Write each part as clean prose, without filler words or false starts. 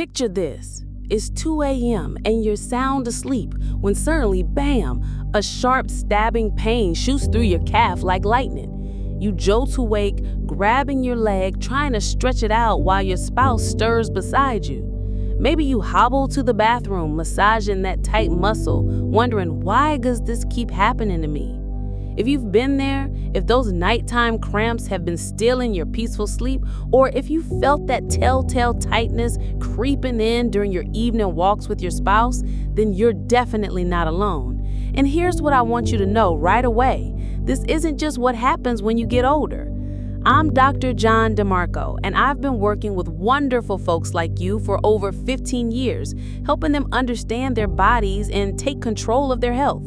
Picture this. It's 2 a.m. and you're sound asleep when suddenly, bam, a sharp stabbing pain shoots through your calf like lightning. You jolt awake, grabbing your leg, trying to stretch it out while your spouse stirs beside you. Maybe you hobble to the bathroom, massaging that tight muscle, wondering, why does this keep happening to me? If you've been there, if those nighttime cramps have been stealing your peaceful sleep, or if you felt that telltale tightness creeping in during your evening walks with your spouse, then you're definitely not alone. And here's what I want you to know right away. This isn't just what happens when you get older. I'm Dr. John DeMarco, and I've been working with wonderful folks like you for over 15 years, helping them understand their bodies and take control of their health.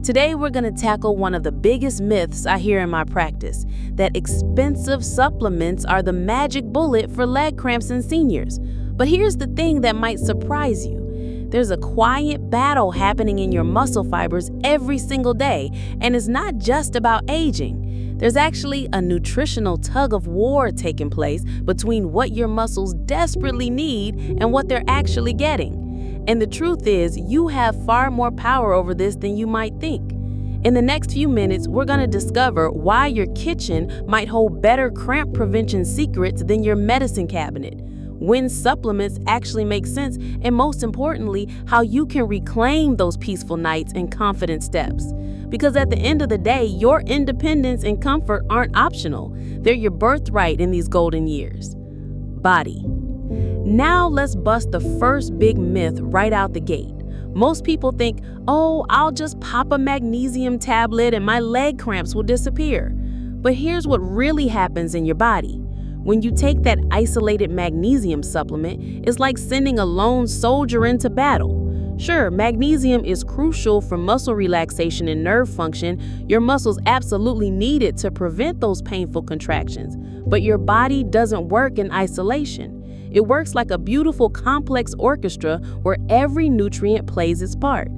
Today, we're going to tackle one of the biggest myths I hear in my practice, that expensive supplements are the magic bullet for leg cramps in seniors. But here's the thing that might surprise you. There's a quiet battle happening in your muscle fibers every single day, and it's not just about aging. There's actually a nutritional tug of war taking place between what your muscles desperately need and what they're actually getting. And the truth is, you have far more power over this than you might think. In the next few minutes, we're going to discover why your kitchen might hold better cramp prevention secrets than your medicine cabinet, when supplements actually make sense, and most importantly, how you can reclaim those peaceful nights and confident steps. Because at the end of the day, your independence and comfort aren't optional. They're your birthright in these golden years. Body. Now let's bust the first big myth right out the gate. Most people think, oh, I'll just pop a magnesium tablet and my leg cramps will disappear. But here's what really happens in your body. When you take that isolated magnesium supplement, it's like sending a lone soldier into battle. Sure, magnesium is crucial for muscle relaxation and nerve function. Your muscles absolutely need it to prevent those painful contractions. But your body doesn't work in isolation. It works like a beautiful, complex orchestra where every nutrient plays its part.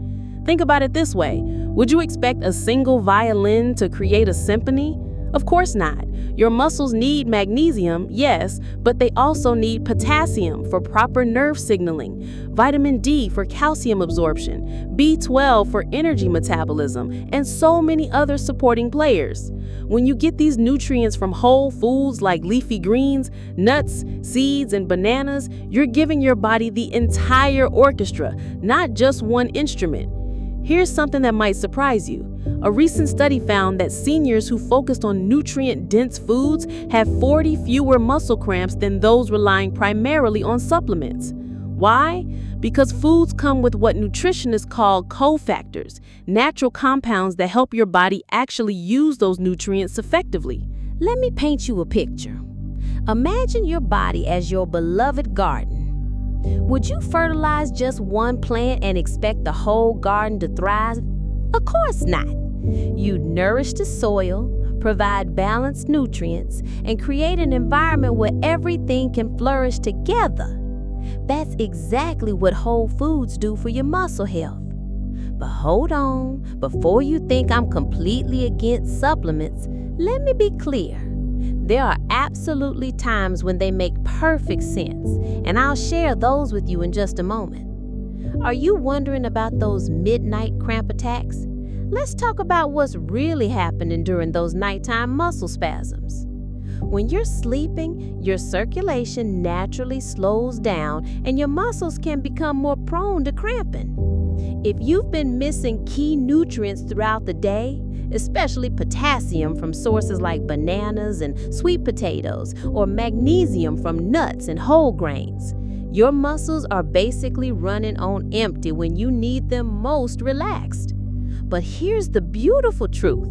Think about it this way. Would you expect a single violin to create a symphony? Of course not. Your muscles need magnesium, yes, but they also need potassium for proper nerve signaling, vitamin D for calcium absorption, B12 for energy metabolism, and so many other supporting players. When you get these nutrients from whole foods like leafy greens, nuts, seeds, and bananas, you're giving your body the entire orchestra, not just one instrument. Here's something that might surprise you. A recent study found that seniors who focused on nutrient-dense foods have 40 fewer muscle cramps than those relying primarily on supplements. Why? Because foods come with what nutritionists call cofactors, natural compounds that help your body actually use those nutrients effectively. Let me paint you a picture. Imagine your body as your beloved garden. Would you fertilize just one plant and expect the whole garden to thrive? Of course not. You'd nourish the soil, provide balanced nutrients, and create an environment where everything can flourish together. That's exactly what whole foods do for your muscle health. But hold on, before you think I'm completely against supplements, let me be clear. There are absolutely times when they make perfect sense, and I'll share those with you in just a moment. Are you wondering about those midnight cramp attacks? Let's talk about what's really happening during those nighttime muscle spasms. When you're sleeping, your circulation naturally slows down and your muscles can become more prone to cramping. If you've been missing key nutrients throughout the day, especially potassium from sources like bananas and sweet potatoes, or magnesium from nuts and whole grains, your muscles are basically running on empty when you need them most relaxed. But here's the beautiful truth.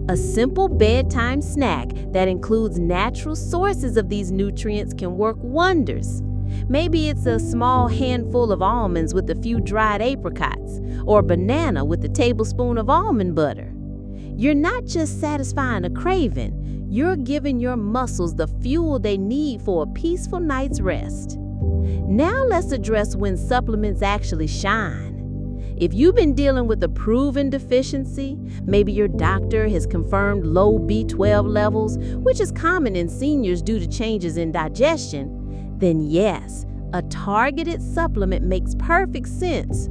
A simple bedtime snack that includes natural sources of these nutrients can work wonders. Maybe it's a small handful of almonds with a few dried apricots, or a banana with a tablespoon of almond butter. You're not just satisfying a craving, you're giving your muscles the fuel they need for a peaceful night's rest. Now let's address when supplements actually shine. If you've been dealing with a proven deficiency, maybe your doctor has confirmed low B12 levels, which is common in seniors due to changes in digestion, then yes, A targeted supplement makes perfect sense.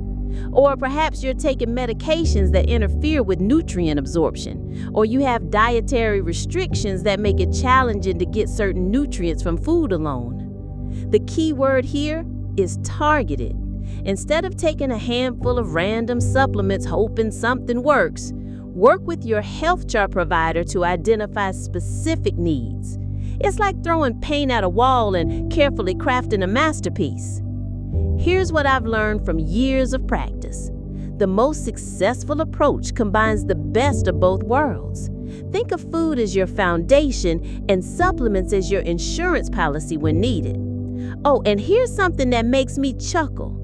Or perhaps you're taking medications that interfere with nutrient absorption, or you have dietary restrictions that make it challenging to get certain nutrients from food alone. The key word here is targeted. Instead of taking a handful of random supplements hoping something works, work with your health chart provider to identify specific needs. It's like throwing paint at a wall and carefully crafting a masterpiece. Here's what I've learned from years of practice. The most successful approach combines the best of both worlds. Think of food as your foundation and supplements as your insurance policy when needed. Oh, and here's something that makes me chuckle.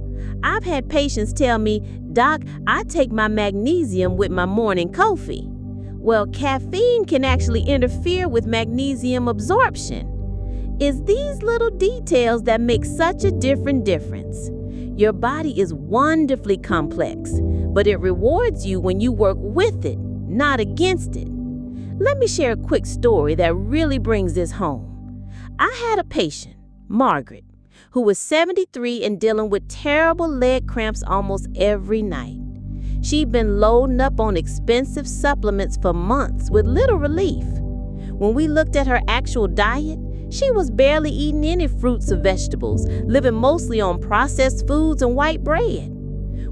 I've had patients tell me, "Doc, I take my magnesium with my morning coffee." Well, caffeine can actually interfere with magnesium absorption. It's these little details that make such a difference. Your body is wonderfully complex, but it rewards you when you work with it, not against it. Let me share a quick story that really brings this home. I had a patient, Margaret, who was 73 and dealing with terrible leg cramps almost every night. She'd been loading up on expensive supplements for months with little relief. When we looked at her actual diet, she was barely eating any fruits or vegetables, living mostly on processed foods and white bread.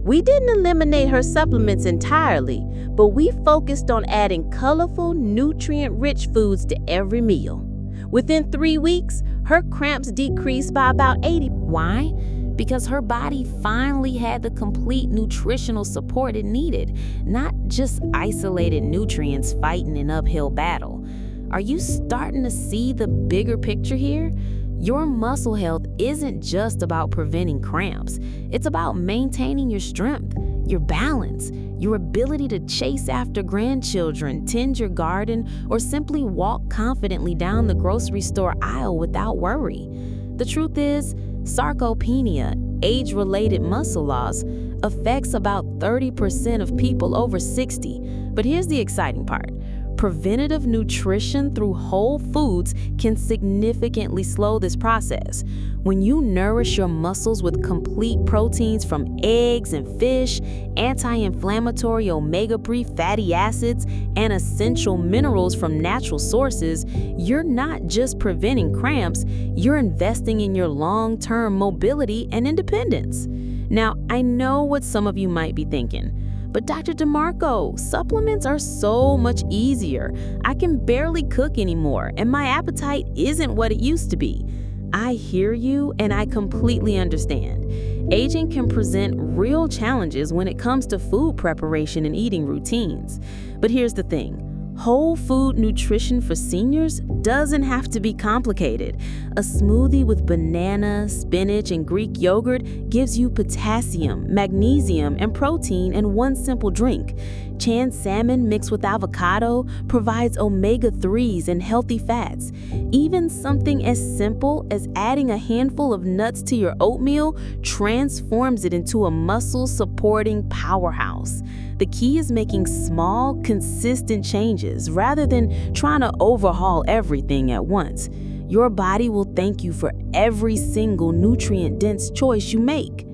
We didn't eliminate her supplements entirely, but we focused on adding colorful, nutrient-rich foods to every meal. Within 3 weeks, her cramps decreased by about 80%. Why? Because her body finally had the complete nutritional support it needed, not just isolated nutrients fighting an uphill battle. Are you starting to see the bigger picture here? Your muscle health isn't just about preventing cramps. It's about maintaining your strength, your balance, your ability to chase after grandchildren, tend your garden, or simply walk confidently down the grocery store aisle without worry. The truth is, sarcopenia, age-related muscle loss, affects about 30% of people over 60. But here's the exciting part. Preventative nutrition through whole foods can significantly slow this process. When you nourish your muscles with complete proteins from eggs and fish, anti-inflammatory omega-3 fatty acids, and essential minerals from natural sources, you're not just preventing cramps, you're investing in your long-term mobility and independence. Now, I know what some of you might be thinking. But Dr. DeMarco, supplements are so much easier. I can barely cook anymore, and my appetite isn't what it used to be. I hear you, and I completely understand. Aging can present real challenges when it comes to food preparation and eating routines. But here's the thing. Whole food nutrition for seniors doesn't have to be complicated. A smoothie with banana, spinach, and Greek yogurt gives you potassium, magnesium, and protein in one simple drink. Canned salmon mixed with avocado provides omega-3s and healthy fats. Even something as simple as adding a handful of nuts to your oatmeal transforms it into a muscle-supporting powerhouse. The key is making small, consistent changes rather than trying to overhaul everything at once. Your body will thank you for every single nutrient-dense choice you make.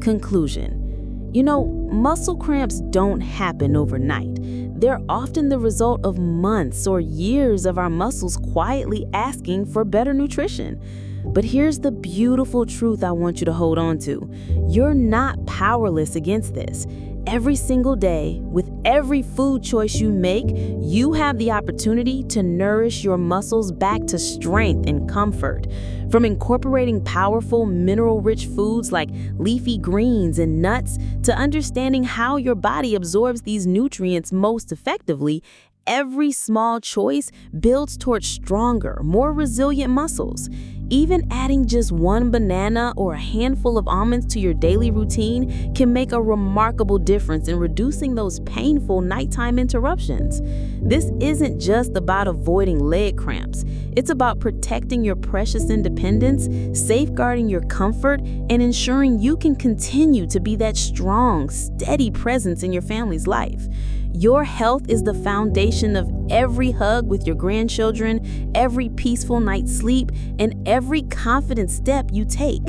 Conclusion. You know, muscle cramps don't happen overnight. They're often the result of months or years of our muscles quietly asking for better nutrition. But here's the beautiful truth I want you to hold on to. You're not powerless against this. Every single day, with every food choice you make, you have the opportunity to nourish your muscles back to strength and comfort. From incorporating powerful, mineral-rich foods like leafy greens and nuts to understanding how your body absorbs these nutrients most effectively, every small choice builds towards stronger, more resilient muscles. Even adding just one banana or a handful of almonds to your daily routine can make a remarkable difference in reducing those painful nighttime interruptions. This isn't just about avoiding leg cramps. It's about protecting your precious independence, safeguarding your comfort, and ensuring you can continue to be that strong, steady presence in your family's life. Your health is the foundation of every hug with your grandchildren, every peaceful night's sleep, and every confident step you take.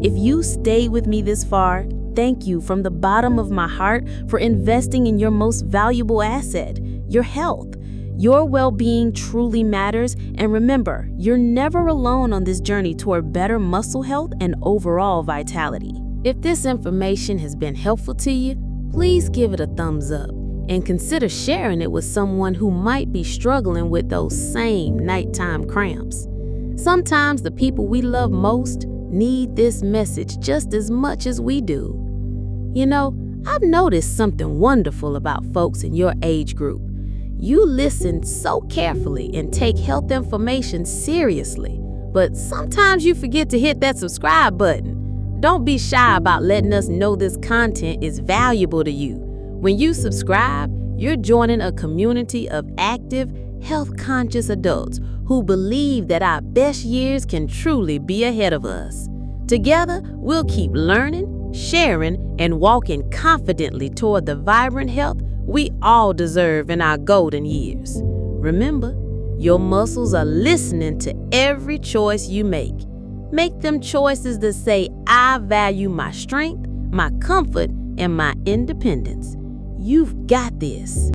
If you stayed with me this far, thank you from the bottom of my heart for investing in your most valuable asset, your health. Your well-being truly matters, and remember, you're never alone on this journey toward better muscle health and overall vitality. If this information has been helpful to you, please give it a thumbs up and consider sharing it with someone who might be struggling with those same nighttime cramps. Sometimes the people we love most need this message just as much as we do. You know, I've noticed something wonderful about folks in your age group. You listen so carefully and take health information seriously, but sometimes you forget to hit that subscribe button. Don't be shy about letting us know this content is valuable to you. When you subscribe, you're joining a community of active, health-conscious adults who believe that our best years can truly be ahead of us. Together, we'll keep learning, sharing, and walking confidently toward the vibrant health we all deserve in our golden years. Remember, your muscles are listening to every choice you make. Make them choices that say, I value my strength, my comfort, and my independence. You've got this.